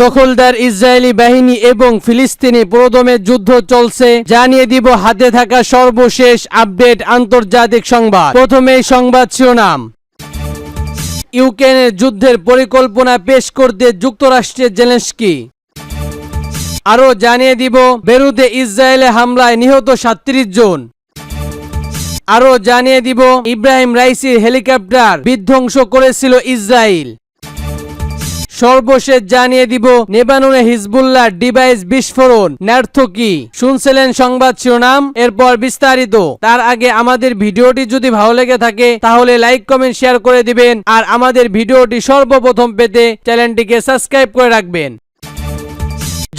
দখলদার ইসরায়েলি বাহিনী এবং ফিলিস্তিনি পুরোদমে যুদ্ধ চলছে, জানিয়ে দিব হাতে থাকা সর্বশেষ আপডেট আন্তর্জাতিক সংবাদ। প্রথমেই সংবাদ শিরোনাম। ইউক্রেনের যুদ্ধের পরিকল্পনা পেশ করতে যুক্তরাষ্ট্রের জেলেনস্কি। আরও জানিয়ে দিব বেরুতে ইসরায়েলে হামলায় নিহত ৩৭ জন। আরও জানিয়ে দিব ইব্রাহিম রাইসির হেলিকপ্টার বিধ্বংস করেছিল ইসরায়েল। সর্বশেষ জানিয়ে দিব লেবাননে হিজবুল্লাহ ডিভাইস বিস্ফোরণ ব্যর্থ কি। শুনছিলেন সংবাদ শিরোনাম, এরপর বিস্তারিত। তার আগে আমাদের ভিডিওটি যদি ভালো লেগে থাকে তাহলে লাইক কমেন্ট শেয়ার করে দিবেন, আর আমাদের ভিডিওটি সর্বপ্রথম পেতে চ্যানেলটিকে সাবস্ক্রাইব করে রাখবেন।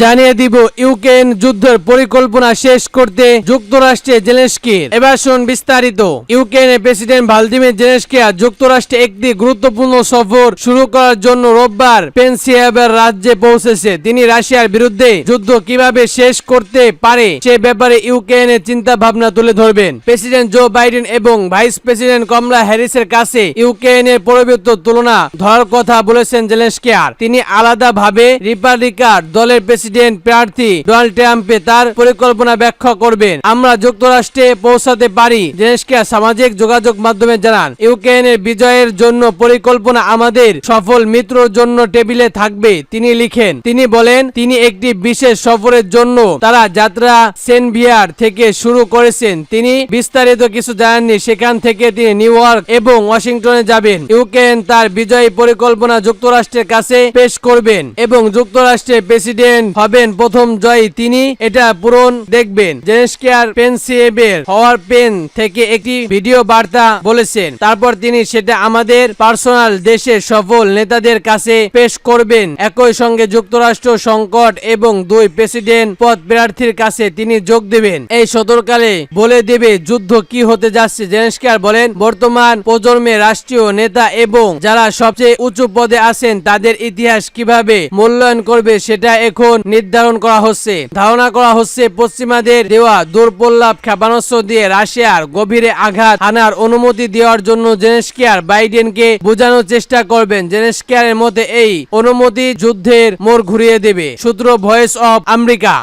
জানিয়ে দিব ইউক্রেন যুদ্ধের পরিকল্পনা শেষ করতে যুক্তরাষ্ট্রের জেলেনস্কির। এবার শুন বিস্তারিত। ইউক্রেনের প্রেসিডেন্ট ভলোদিমির জেলেনস্কি যুক্তরাষ্ট্রে একটি গুরুত্বপূর্ণ সফর শুরু করার জন্য রোববার পেনসিলভানিয়ার রাজ্যে পৌঁছেছে। তিনি রাশিয়ার বিরুদ্ধে যুদ্ধ কিভাবে শেষ করতে পারে সে ব্যাপারে ইউক্রেনের চিন্তা ভাবনা তুলে ধরবেন। প্রেসিডেন্ট জো বাইডেন এবং ভাইস প্রেসিডেন্ট কমলা হ্যারিসের কাছে ইউক্রেনের পরবর্তী তুলনা ধরার কথা বলেছেন জেলেনস্কি। তিনি আলাদাভাবে রিপাবলিকান দলের প্রেসিডেন্ট প্রার্থী ডোনাল্ড ট্রাম্পে তার পরিকল্পনা ব্যাখ্যা করবেন। আমরা যুক্তরাষ্ট্রে পৌঁছাতে পারি, জেলেনস্কি সামাজিক যোগাযোগ মাধ্যমে জানান। ইউক্রেনের বিজয়ের জন্য পরিকল্পনা আমাদের সফল মিত্রর জন্য টেবিলে থাকবে, তিনি লিখেন। তিনি বলেন তিনি একটি বিশেষ সফরের জন্য তারা যাত্রা সেনভিয়ার থেকে শুরু করেছেন। তিনি বিস্তারিত কিছু জানাননি। সেখান থেকে তিনি নিউ ইয়র্ক এবং ওয়াশিংটনে যাবেন। ইউক্রেন তার বিজয়ী পরিকল্পনা যুক্তরাষ্ট্রের কাছে পেশ করবেন এবং যুক্তরাষ্ট্রের প্রেসিডেন্ট হবেন প্রথম জয়ী তিনি এটা পূরণ দেখবেন। জেলেনস্কি পেনসিলভানিয়ার হওয়ার পেন থেকে একটি ভিডিও বার্তা বলেছেন। তারপর তিনি সেটা আমাদের পার্সোনাল দেশের সফল নেতাদের কাছে পেশ করবেন। একই সঙ্গে যুক্তরাষ্ট্র সংকট এবং দুই প্রেসিডেন্ট পদ প্রার্থীর কাছে তিনি যোগ দেবেন। এই সতর্ককালে বলে দেবে যুদ্ধ কি হতে যাচ্ছে। জেলেনস্কি বলেন বর্তমান প্রজন্মের রাষ্ট্রীয় নেতা এবং যারা সবচেয়ে উঁচু পদে আছেন তাদের ইতিহাস কিভাবে মূল্যায়ন করবে সেটা এখন নির্ধারণ করা হচ্ছে। ধারণা করা হচ্ছে পশ্চিমাদের দেওয়া দূরপাল্লার ক্ষেপণাস্ত্র দিয়ে রাশিয়ার গভীরে আঘাত হানার অনুমতি দেওয়ার জন্য জেলেনস্কি বাইডেনকে বোঝানোর চেষ্টা করবেন। জেলেনস্কির মতে এই অনুমতি যুদ্ধের মোড় ঘুরিয়ে দেবে। সূত্র ভয়েস অফ আমেরিকা।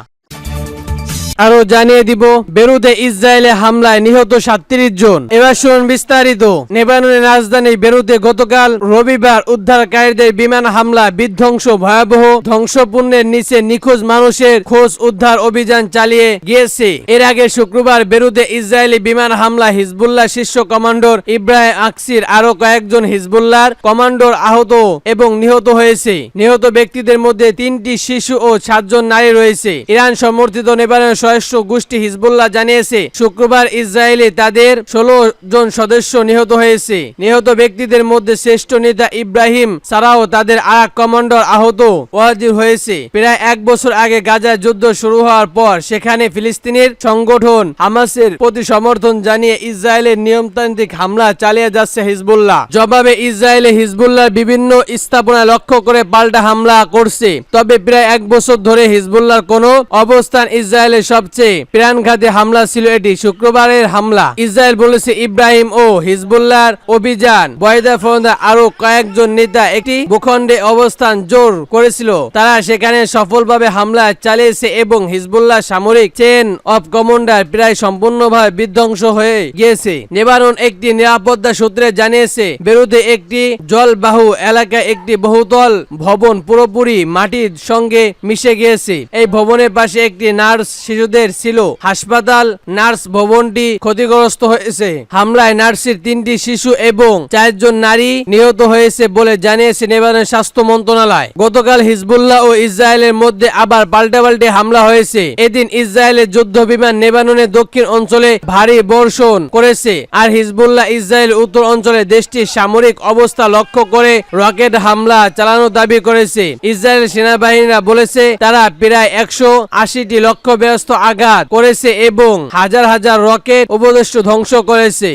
আরো জানিয়ে দিব বেরুতে ইসরায়েলে হামলায় নিহত ৩৭ জন। এবার শুনুন বিস্তারিত। লেবাননের রাজধানী বেরুতে গতকাল রবিবার উদ্ধারকারীদের বিমান হামলা বিধ্বংস ভয়াবহ ধ্বংসপূর্ণের নিচে নিখোঁজ মানুষের খোঁজ উদ্ধার অভিযান চালিয়ে গিয়েছে। এর আগে শুক্রবার বেরুতে ইসরায়েলি বিমান হামলা হিজবুল্লাহ শীর্ষ কমান্ডার ইব্রাহিম আকসির আরো কয়েকজন হিজবুল্লাহর কমান্ডার আহত এবং নিহত হয়েছে। নিহত ব্যক্তিদের মধ্যে ৩টি শিশু ও ৭ জন নারী রয়েছে। ইরান সমর্থিত লেবাননের সশস্ত্র গোষ্ঠী হিজবুল্লাহ জানিয়েছে শুক্রবার ইসরায়েলে তাদের ১৬ জন সদস্য নিহত হয়েছে। নিহত ব্যক্তিদের মধ্যে শ্রেষ্ঠ নেতা ইব্রাহিম ছাড়াও তাদের আরেক কমান্ডার আহত ওয়াজির হয়েছে। প্রায় ১ বছর আগে গাজায় যুদ্ধ শুরু হওয়ার পর সেখানে ফিলিস্তিনের সংগঠন হামাসের প্রতি সমর্থন জানিয়ে ইসরায়েলের নিয়মতান্ত্রিক হামলা চালিয়ে যাচ্ছে হিজবুল্লাহ। জবাবে ইসরায়েলে হিজবুল্লাহর বিভিন্ন স্থাপনা লক্ষ্য করে পাল্টা হামলা করছে। তবে প্রায় ১ বছর ধরে হিজবুল্লাহর কোনো অবস্থান ইসরায়েলের সবচেয়ে প্রাণঘাতী হামলা ছিল এটি। শুক্রবারের হামলা ইসরায়েল বলেছে ইব্রাহিম ও হিজবুল্লাহর অভিযান বয়দা ফরন্দা আরো কয়েকজন নেতা একটি ভূখণ্ডে অবস্থান জোর করেছিল। তারা সেখানে সফলভাবে হামলা চালিয়েছে এবং হিজবুল্লাহ সামরিক চেন অফ কমান্ডার প্রায় সম্পূর্ণভাবে বিধ্বংস হয়ে গিয়েছে। লেবানন একটি নিরাপত্তা সূত্রে জানিয়েছে বেরুতে একটি জলবাহু এলাকায় একটি বহুতল ভবন পুরোপুরি মাটির সঙ্গে মিশে গিয়েছে। এই ভবনের পাশে একটি নার্স শিশুদের ছিল হাসপাতাল। নার্স ভবনটি ক্ষতিগ্রস্ত হয়েছে। হামলায় নার্সের ৩টি শিশু এবং ৪ জন নারী নিহত হয়েছে বলে জানিয়েছে লেবাননের স্বাস্থ্য মন্ত্রণালয়। গতকাল হিজবুল্লাহ ও ইসরায়েলের মধ্যে আবার পাল্টাপাল্টি হামলা হয়েছে। এদিন ইসরায়েলের যুদ্ধ বিমান লেবাননের দক্ষিণ অঞ্চলে ভারী বর্ষণ করেছে, আর হিজবুল্লাহ ইসরায়েল উত্তর অঞ্চলে দেশটির সামরিক অবস্থা লক্ষ্য করে রকেট হামলা চালানোর দাবি করেছে। ইসরায়েল সেনাবাহিনীরা বলেছে তারা প্রায় ১৮০টি লক্ষ্যবস্ত আঘাত করেছে এবং হাজার হাজার রকেট উপদেষ্টা ধ্বংস করেছে।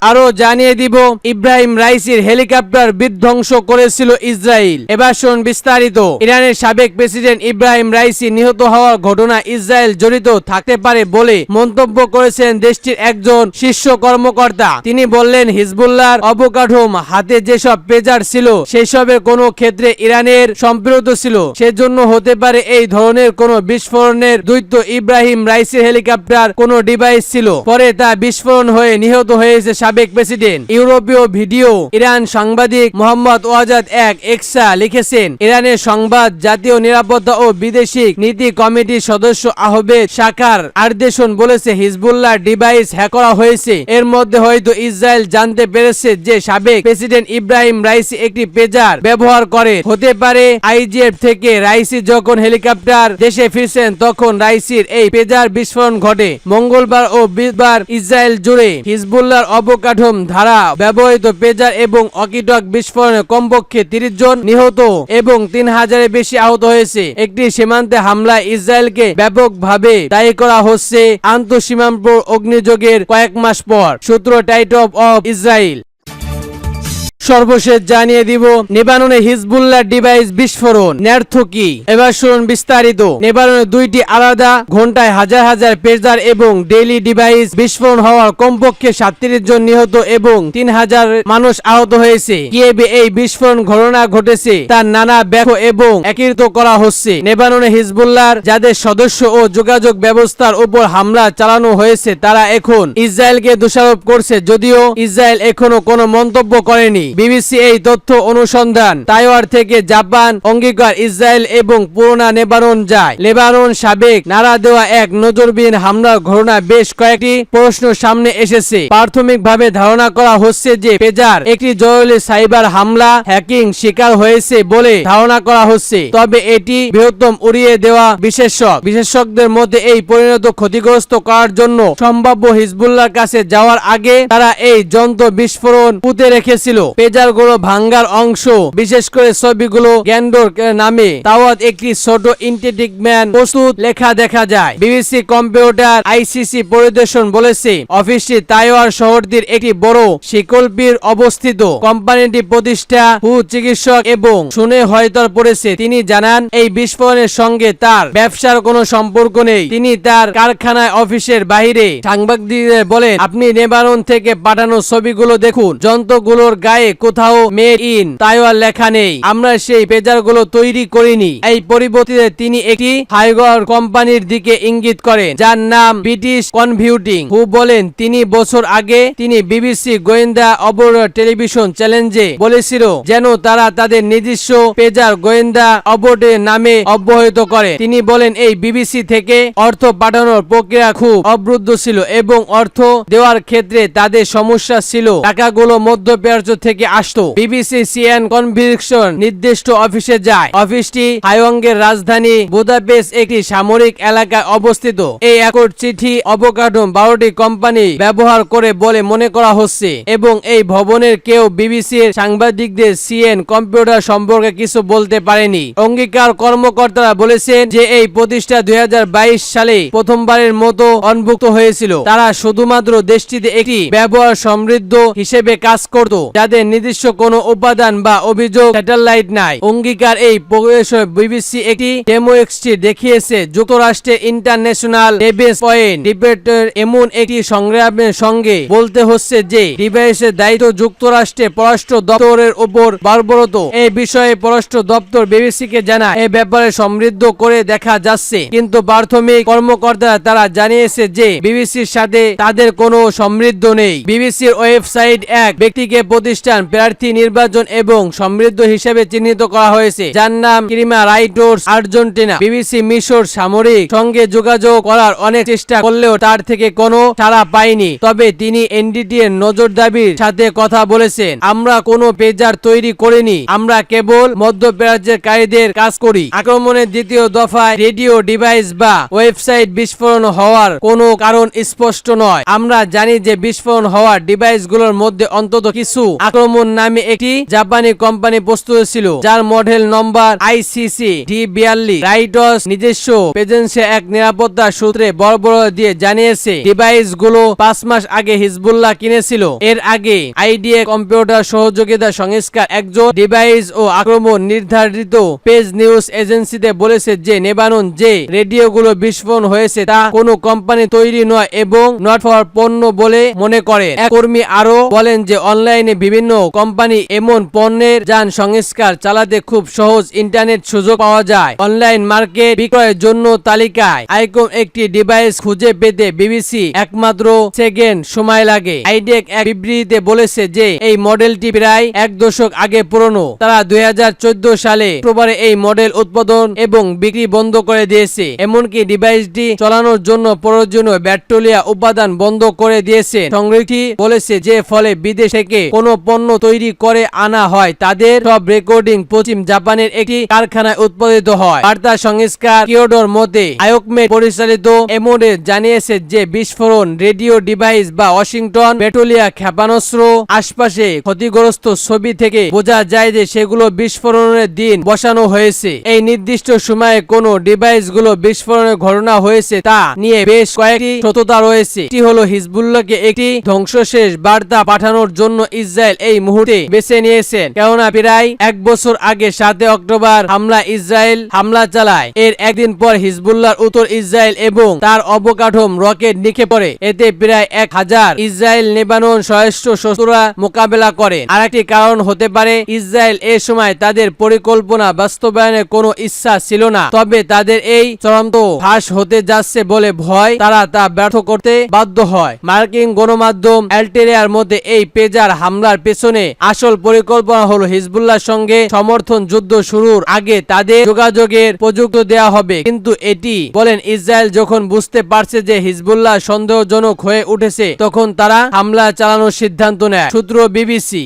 আরো জানিয়ে দিব ইব্রাহিম রাইসির হেলিকপ্টার বিধ্বংস করেছিল ইসরায়েল। এবার শুন বিস্তারিত। ইরানের সাবেক প্রেসিডেন্ট ইব্রাহিম রাইসি নিহত হওয়ার ঘটনা ইসরায়েল জড়িত থাকতে পারে বলে মন্তব্য করেছেন দেশটির একজন শীর্ষ কর্মকর্তা। তিনি বললেন, হিজবুল্লাহর অবকাঠোম হাতে যেসব পেজার ছিল সেসবের কোনো ক্ষেত্রে ইরানের সম্পৃক্ত ছিল, সেজন্য হতে পারে এই ধরনের কোনো বিস্ফোরণের দৈত্য ইব্রাহিম রাইসির হেলিকপ্টার কোনো ডিভাইস ছিল, পরে তা বিস্ফোরণ হয়ে নিহত হয়েছে সাবেক প্রেসিডেন্ট। ইউরোপীয় ভিডিও ইরান সাংবাদিক মোহাম্মদ ওয়াজাদ এক এক্সা লিখেছেন, ইরানের সংবাদ জাতীয় নিরাপত্তা ও বিদেশিক নীতি কমিটির সদস্য আহমেদ শাকার আরদেশন বলেছে, হিজবুল্লাহ ডিভাইস হ্যাক করা হয়েছে। এর মধ্যে হয়তো ইসরায়েল জানতে পেরেছে যে সাবেক প্রেসিডেন্ট ইব্রাহিম রাইসি একটি পেজার ব্যবহার করে। হতে পারে আইজিএফ থেকে রাইসি যখন হেলিকপ্টার দেশে ফিরছেন তখন রাইসির এই পেজার বিস্ফোরণ ঘটে। মঙ্গলবার ও বুধবার ইসরায়েল জুড়ে হিজবুল্লাহর অবকাঠোম ধারা ব্যবহৃত পেজার এবং অকিটক বিস্ফোরণে কমপক্ষে 30 জন নিহত এবং 3000-এর বেশি আহত হয়েছে। একটি সীমান্তে হামলায় ইসরায়েলকে ব্যাপকভাবে দায়ী করা হচ্ছে আন্তঃসীমান্ত অগ্নিযোগের কয়েক মাস পর। সূত্র টাইট অফ ইসরায়েল। সর্বশেষ জানিয়ে দিব লেবাননে হিজবুল্লাহ ডিভাইস বিস্ফোরণ ব্যর্থ কি। এবার শুনুন বিস্তারিত। লেবাননে 2টি আলাদা ঘন্টায় হাজার হাজার পেজার এবং ডেইলি ডিভাইস বিস্ফোরণ হওয়ার কমপক্ষে 37 জন নিহত এবং 3000 মানুষ আহত হয়েছে। কিয়েভে এই বিস্ফোরণ ঘটনা ঘটেছে তার নানা ব্যাখ্যা এবং একীভূত করা হচ্ছে। লেবাননে হিজবুল্লাহর যাদের সদস্য ও যোগাযোগ ব্যবস্থার উপর হামলা চালানো হয়েছে তারা এখন ইসরায়েলকে দোষারোপ করছে, যদিও ইসরায়েল এখনো কোনো মন্তব্য করেনি। বিবিসি এই তথ্য অনুসন্ধান তাইওয়ান থেকে জাপান অঙ্গীকার ইসরায়েল এবং পুরোনো লেবানন যায়। লেবানন সাবেক নাড়া দেওয়া এক নজরবিহীন হামলার ঘটনা বেশ কয়েকটি প্রশ্ন সামনে এসেছে। প্রাথমিকভাবে ধারণা করা হচ্ছে যে পেজার একটি জরুরি সাইবার হামলা হ্যাকিং শিকার হয়েছে বলে ধারণা করা হচ্ছে, তবে এটি বৃহত্তম উড়িয়ে দেওয়া বিশেষজ্ঞদের মধ্যে এই পরিণত ক্ষতিগ্রস্ত করার জন্য সম্ভাব্য হিজবুল্লাহর কাছে যাওয়ার আগে তারা এই যন্ত্র বিস্ফোরণ পুঁতে রেখেছিল। পেজারগুলো ভাঙ্গার অংশ, বিশেষ করে ছবিগুলো গ্যান্ডোর নামে তাওয়াত একটি ছোট ইন্টেটিক ম্যান প্রস্তুত লেখা দেখা যায়। বিবিসি কম্পিউটার আইসিসি পরিদর্শন বলেছে অফিসটি তাইওয়ান শহরটির একটি বড় শিকলপির অবস্থিত। কোম্পানিটি প্রতিষ্ঠা চিকিৎসক এবং শুনে হয়তো পড়েছে। তিনি জানান এই বিস্ফোরণের সঙ্গে তার ব্যবসার কোনো সম্পর্ক নেই। তিনি তার কারখানায় অফিসের বাইরে সাংবাদিকদের বলেন, আপনি লেবানন থেকে পাঠানো ছবিগুলো দেখুন, যন্ত্রগুলোর গায়ে কোথাও মেড ইন তাইওয়ান লেখা নেই। আমরা সেই পেজারগুলো তৈরি করিনি। এই পরিবর্তে তিনি একটি হাইগার কোম্পানির দিকে ইঙ্গিত করেন যার নাম ব্রিটিশ কনভিউটিং। হু বলেন, তিনি বছর আগে তিনি বিবিসি গোয়েন্দা অবর টেলিভিশন চ্যালেঞ্জে বলেছিল যেন তারা তাদের নিজস্ব পেজার গোয়েন্দা অবরের নামে অব্যাহত করে। তিনি বলেন, এই বিবিসি থেকে অর্থ পাঠানোর প্রক্রিয়া খুব অবরুদ্ধ ছিল এবং অর্থ দেওয়ার ক্ষেত্রে তাদের সমস্যা ছিল। টাকাগুলো মধ্যপ্রাচ্য থেকে আসতো। বিবিসি সিএন কনভিকশন নির্দিষ্ট অফিসে যায়। অফিসটি হাইওয়াংয়ের রাজধানী বুদাপেস্ট একটি সামরিক এলাকায় অবস্থিত। এই একট চিঠি অবকাঠোম 12টি কোম্পানি ব্যবহার করে বলে মনে করা হচ্ছে এবং এই ভবনের কেউ বিবিসির সাংবাদিকদের সিএন কম্পিউটার সম্পর্কে কিছু বলতে পারেনি। অঙ্গীকার কর্মকর্তারা বলেছেন যে এই প্রতিষ্ঠা 2022 সালে প্রথমবারের মতো অন্তর্ভুক্ত হয়েছিল। তারা শুধুমাত্র দেশটিতে একটি ব্যবহার সমৃদ্ধ হিসেবে কাজ করত যাদের নিজস্ব কোনো উপাদান বা অভিযোগ স্যাটেলাইট নাই। অঙ্গীকার এই প্রবেশে বিবিসি একটি ডেমো এক্সটি দেখিয়েছে যুক্তরাষ্ট্রের ইন্টারন্যাশনাল ডিফেন্স পয়েন্ট ডিবেটর এমন একটি সংগ্রামের সঙ্গে বলতে হচ্ছে যে ডিভাইসের দায়িত্ব যুক্তরাষ্ট্রের পররাষ্ট্র দপ্তরের উপর বর্বরত। এই বিষয়ে পররাষ্ট্র দপ্তর বিবিসিকে জানায় এ ব্যাপারে সমৃদ্ধ করে দেখা যাচ্ছে, কিন্তু প্রাথমিক কর্মকর্তারা তারা জানিয়েছে যে বিবিসির সাথে তাদের কোনো সমৃদ্ধ নেই। বিবিসির ওয়েবসাইট এক ব্যক্তিকে প্রতিষ্ঠান প্রার্থী নির্বাচন এবং সমৃদ্ধ হিসেবে চিহ্নিত করা হয়েছে যার নাম ক্রিমা রাইটার্স আর্জেন্টিনা। বিবিসি মিশর সামরিক সঙ্গে যোগাযোগ করার অনেক চেষ্টা করলেও তার থেকে কোনো সাড়া পায়নি, তবে তিনি এনডিটি এর নজরদারির সাথে কথা বলেছেন, আমরা কোনো পেজার তৈরি করিনি, আমরা কেবল মধ্যপ্রাচ্যের কারীদের কাজ করি। আক্রমণের দ্বিতীয় দফায় রেডিও ডিভাইস বা ওয়েবসাইট বিস্ফোরণ হওয়ার কোনো কারণ স্পষ্ট নয়। আমরা জানি যে বিস্ফোরণ হওয়ার ডিভাইসগুলোর মধ্যে অন্তত কিছু আক্রমণ আক্রমণ নামে একটি জাপানি কোম্পানি প্রস্তুত ছিল, যার model number ICC D42। Rights নিজস্ব পেজেন্সে এক নিরাপত্তা সূত্রে বড় দিয়ে জানিয়েছে ডিভাইসগুলো 5 মাস আগে হিজবুল্লাহ কিনেছিল। এর আগে আইডিএ কম্পিউটার সহযোগিতা সংস্থার একজন ডিভাইস ও আক্রমণ নির্ধারিত পেজ নিউজ এজেন্সিতে বলেছে যে লেবানন যে রেডিওগুলো বিস্ফোরণ হয়েছে তা কোনো কোম্পানি তৈরি নয় এবং নট ফর পণ্য বলে মনে করে। এক কর্মী আরো বলেন যে অনলাইনে বিভিন্ন কোম্পানি এমন পণ্যের যান সংস্কার চালাতে খুব সহজ ইন্টারনেট সুযোগ পাওয়া যায়। অনলাইন মার্কেট বিক্রয়ের জন্য তালিকায় আইকন একটি ডিভাইস খুঁজে পেতে বিবিসি একমাত্র সেকেন্ড সময় লাগে। আইডেক এক বিবৃতিতে বলেছে যে এই মডেলটি প্রায় 1 দশক আগে পুরনো। তারা 2014 সালে অক্টোবরে এই মডেল উৎপাদন এবং বিক্রি বন্ধ করে দিয়েছে। এমনকি ডিভাইসটি চালানোর জন্য প্রয়োজনীয় ব্যাটারিয়া উপাদান বন্ধ করে দিয়েছে। সংগঠনটি বলেছে যে ফলে বিদেশ থেকে কোনো পণ্য তৈরি করে আনা হয় তাদের সব রেকর্ডিং পশ্চিম জাপানের একটি কারখানায় উৎপাদিত হয়। বার্তা সংস্থা কিওডোর মতে আয়োকমেট পরিচালিত এমোডে জানিয়েছে যে বিস্ফোরণ রেডিও ডিভাইস বা ওয়াশিংটন পেট্রোলিয়া ক্ষেপণাস্ত্র আশপাশে ক্ষতিগ্রস্ত ছবি থেকে বোঝা যায় যে সেগুলো বিস্ফোরণের দিন বসানো হয়েছে। এই নির্দিষ্ট সময়ে কোন ডিভাইসগুলো বিস্ফোরণের ঘটনা হয়েছে তা নিয়ে বেশ কয়েকটি সত্যতা রয়েছে। এটি হলো হিজবুল্লাহকে একটি ধ্বংসশেষ বার্তা পাঠানোর জন্য ইসরায়েল এই মুহূর্তে বেছে নিয়েছেন, কেননা প্রায় 1 বছর আগে 7 অক্টোবর ইসরায়েল হামলা চালায়। এর একদিন পর হিজবুল্লাহর উত্তর ইসরায়েল এবং তার অবকাঠোম রকেট নিক্ষেপ করে। এতে প্রায় 1000 ইসরায়েল লেবানন সশস্ত্র শত্রুরা মোকাবেলা করে। আরেকটি কারণ হতে পারে ইসরায়েল এ সময় তাদের পরিকল্পনা বাস্তবায়নের কোনো ইচ্ছা ছিল না, তবে তাদের এই চূড়ান্ত ফাঁস হতে যাচ্ছে বলে ভয় তারা তা ব্যর্থ করতে বাধ্য হয়। মার্কিন গণমাধ্যম অ্যালটেরিয়ার মধ্যে এই পেজার হামলার পেছনে আসল পরিকল্পনা হলো হিজবুল্লাহর সঙ্গে সমর্থন যুদ্ধ শুরুর আগে তাদের যোগাযোগের প্রযুক্তি দেওয়া হবে। কিন্তু এটি বলেন ইসরায়েল যখন বুঝতে পারছে যে হিজবুল্লাহ সন্দেহজনক হয়ে উঠেছে তখন তারা হামলা চালানোর সিদ্ধান্ত নেয়। সূত্র বিবিসি।